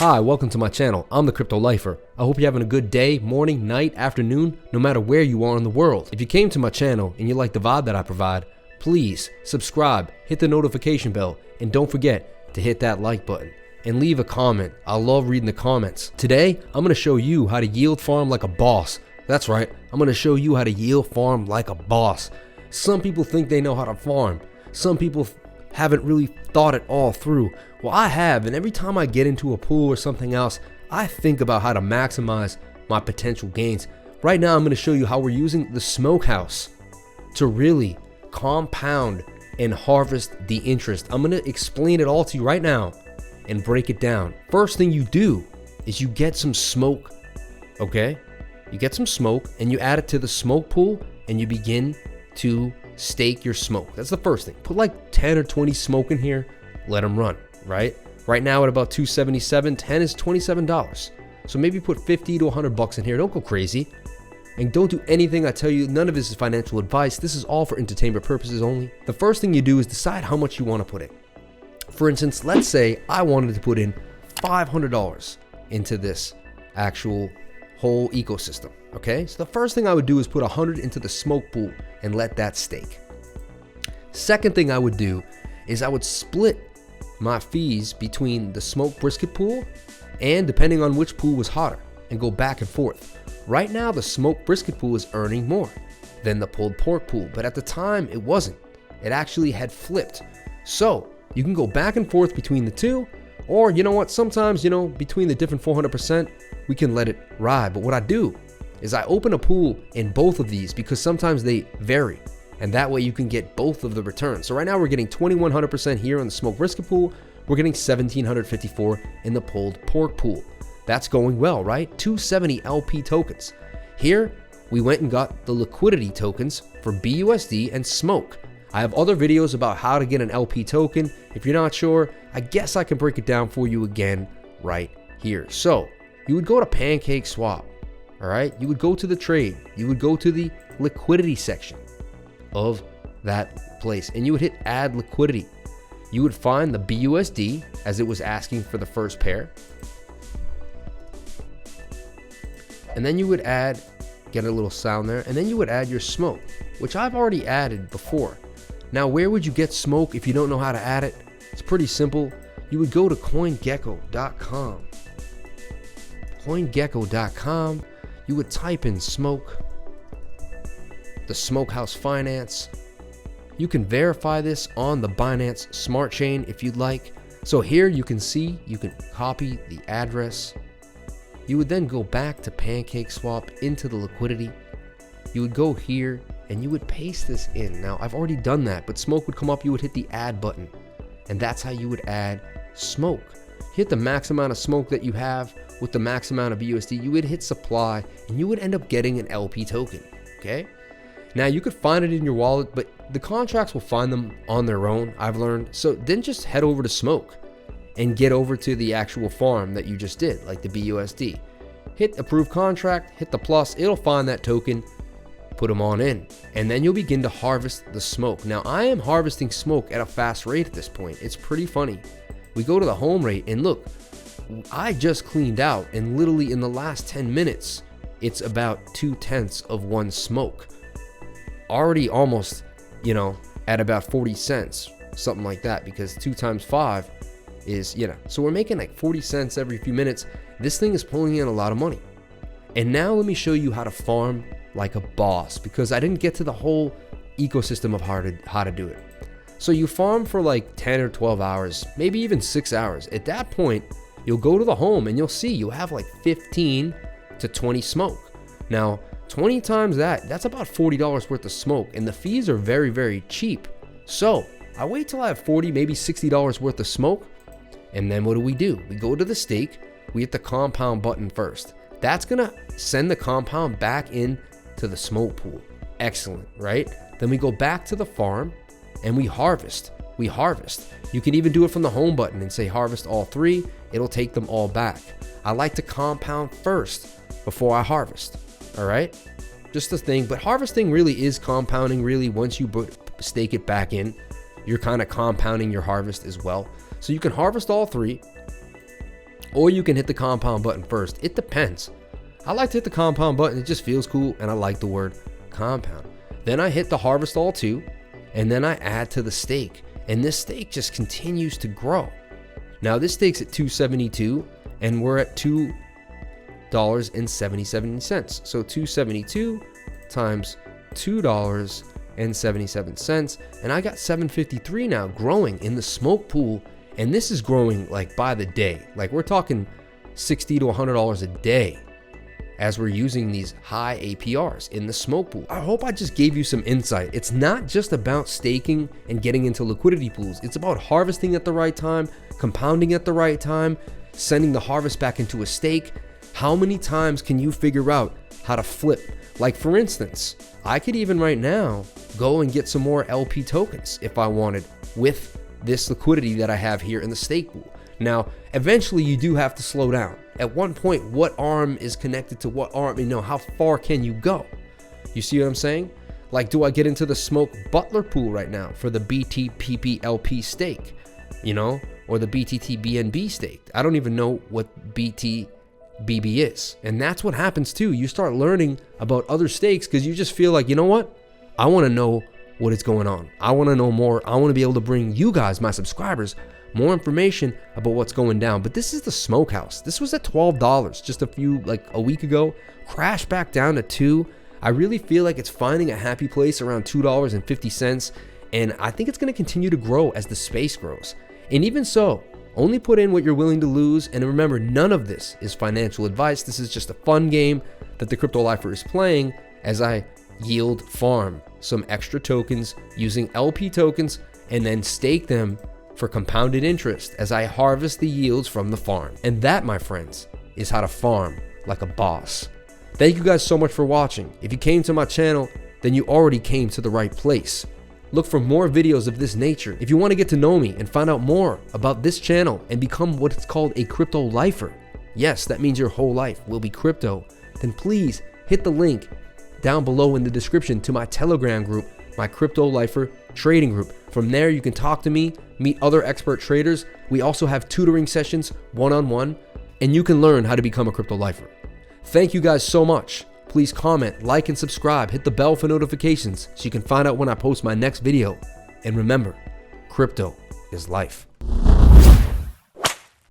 Hi, welcome to my channel. I'm the Crypto Lifer. I hope you're having a good day, morning, night, afternoon, no matter where you are in the world. If you came to my channel and you like the vibe that I provide, please subscribe, hit the notification bell, and don't forget to hit that like button and leave a comment. I love reading the comments. Today, I'm going to show you how to yield farm like a boss. That's right, I'm going to show you how to yield farm like a boss. Some people think they know how to farm. Some people haven't really thought it all through. Well, I have, and every time I get into a pool or something else, I think about how to maximize my potential gains. Right now, I'm going to show you how we're using the smokehouse to really compound and harvest the interest. I'm going to explain it all to you right now and break it down. First thing you do is you get some smoke, okay? You get some smoke and you add it to the smoke pool and you begin to stake your smoke. That's the first thing. Put like 10 or 20 smoke in here, let them run, right? Right now at about 277, 10 is $27. So maybe put 50 to 100 bucks in here. Don't go crazy. And don't do anything I tell you. None of this is financial advice. This is all for entertainment purposes only. The first thing you do is decide how much you want to put in. For instance, let's say I wanted to put in $500 into this actual whole ecosystem. Okay, so the first thing I would do is put 100 into the smoke pool and let that stake. Second thing I would do is I would split my fees between the smoke brisket pool and depending on which pool was hotter and go back and forth. Right now, the smoke brisket pool is earning more than the pulled pork pool, but at the time it wasn't. It actually had flipped. So you can go back and forth between the two, or you know what, sometimes, between the different 400%, we can let it ride. But what I do is I open a pool in both of these because sometimes they vary, and that way you can get both of the returns. So right now we're getting 2100% here on the smoke brisket pool. We're getting 1754 in the pulled pork pool. That's going well, right? 270 LP tokens. Here we went and got the liquidity tokens for BUSD and smoke. I have other videos about how to get an LP token. If you're not sure, I guess I can break it down for you again right here. So you would go to PancakeSwap. All right, you would go to the trade, you would go to the liquidity section of that place and you would hit add liquidity. You would find the BUSD as it was asking for the first pair. And then you would add, get a little sound there, and then you would add your smoke, which I've already added before. Now, where would you get smoke if you don't know how to add it? It's pretty simple. You would go to CoinGecko.com. CoinGecko.com. You would type in smoke, the Smokehouse Finance. You can verify this on the Binance Smart Chain if you'd like. So here you can see, you can copy the address. You would then go back to PancakeSwap into the liquidity. You would go here and you would paste this in. Now I've already done that, but smoke would come up, you would hit the add button. And that's how you would add smoke. Hit the max amount of smoke that you have with the max amount of BUSD, you would hit supply and you would end up getting an LP token, okay? Now you could find it in your wallet, but the contracts will find them on their own, I've learned. So then just head over to smoke and get over to the actual farm that you just did, like the BUSD. Hit approve contract, hit the plus, it'll find that token, put them on in, and then you'll begin to harvest the smoke. Now I am harvesting smoke at a fast rate at this point. It's pretty funny. We go to the home rate and look, I just cleaned out and literally in the last 10 minutes, it's about 0.2 of one smoke. Already almost, at about 40 cents, something like that, because 2 times 5 is, so we're making like 40 cents every few minutes. This thing is pulling in a lot of money. And now let me show you how to farm like a boss, because I didn't get to the whole ecosystem of how to do it. So you farm for like 10 or 12 hours, maybe even 6 hours. At that point, you'll go to the home and you'll see you have like 15 to 20 smoke. Now, 20 times that's about $40 worth of smoke, and the fees are very, very cheap. So I wait till I have 40, maybe $60 worth of smoke, and then what do? We go to the stake, we hit the compound button first. That's gonna send the compound back in to the smoke pool. Excellent, right? Then we go back to the farm and we harvest. You can even do it from the home button and say harvest all 3. It'll take them all back. I like to compound first before I harvest. All right, just a thing. But harvesting really is compounding. Really, once you stake it back in, you're kind of compounding your harvest as well. So you can harvest all 3. Or you can hit the compound button first. It depends. I like to hit the compound button. It just feels cool, and I like the word compound. Then I hit the harvest all too, and then I add to the stake. And this stake just continues to grow. Now this stake's at $2.72, and we're at $2.77. So 272 times $2.77, and I got 753 now growing in the smoke pool. And this is growing like by the day. Like we're talking $60 to $100 a day as we're using these high APRs in the smoke pool. I hope I just gave you some insight. It's not just about staking and getting into liquidity pools. It's about harvesting at the right time, compounding at the right time, sending the harvest back into a stake. How many times can you figure out how to flip? Like for instance, I could even right now go and get some more LP tokens if I wanted with this liquidity that I have here in the stake pool. Now, eventually you do have to slow down. At one point, what arm is connected to what arm? You know, how far can you go? You see what I'm saying? Like, do I get into the smoke Butler pool right now for the BTPPLP stake, you know, or the BTTBNB stake? I don't even know what BTBB is. And that's what happens too. You start learning about other stakes because you just feel like, you know what? I want to know what is going on. I want to know more. I want to be able to bring you guys, my subscribers, more information about what's going down. But this is the smokehouse. This was at $12 just a week ago, crashed back down to $2. I really feel like it's finding a happy place around $2.50, and I think it's going to continue to grow as the space grows. And even so, only put in what you're willing to lose, and remember, none of this is financial advice. This is just a fun game that the Crypto Lifer is playing as I yield farm some extra tokens using LP tokens and then stake them for compounded interest as I harvest the yields from the farm. And that, my friends, is how to farm like a boss. Thank you guys so much for watching. If you came to my channel, then you already came to the right place. Look for more videos of this nature. If you want to get to know me and find out more about this channel and become what is called a crypto lifer, yes, that means your whole life will be crypto, then please hit the link down below in the description to my Telegram group, my Crypto Lifer trading group. From there, you can talk to me, meet other expert traders. We also have tutoring sessions one-on-one, and you can learn how to become a crypto lifer. Thank you guys so much. Please comment, like, and subscribe. Hit the bell for notifications so you can find out when I post my next video. And remember, crypto is life.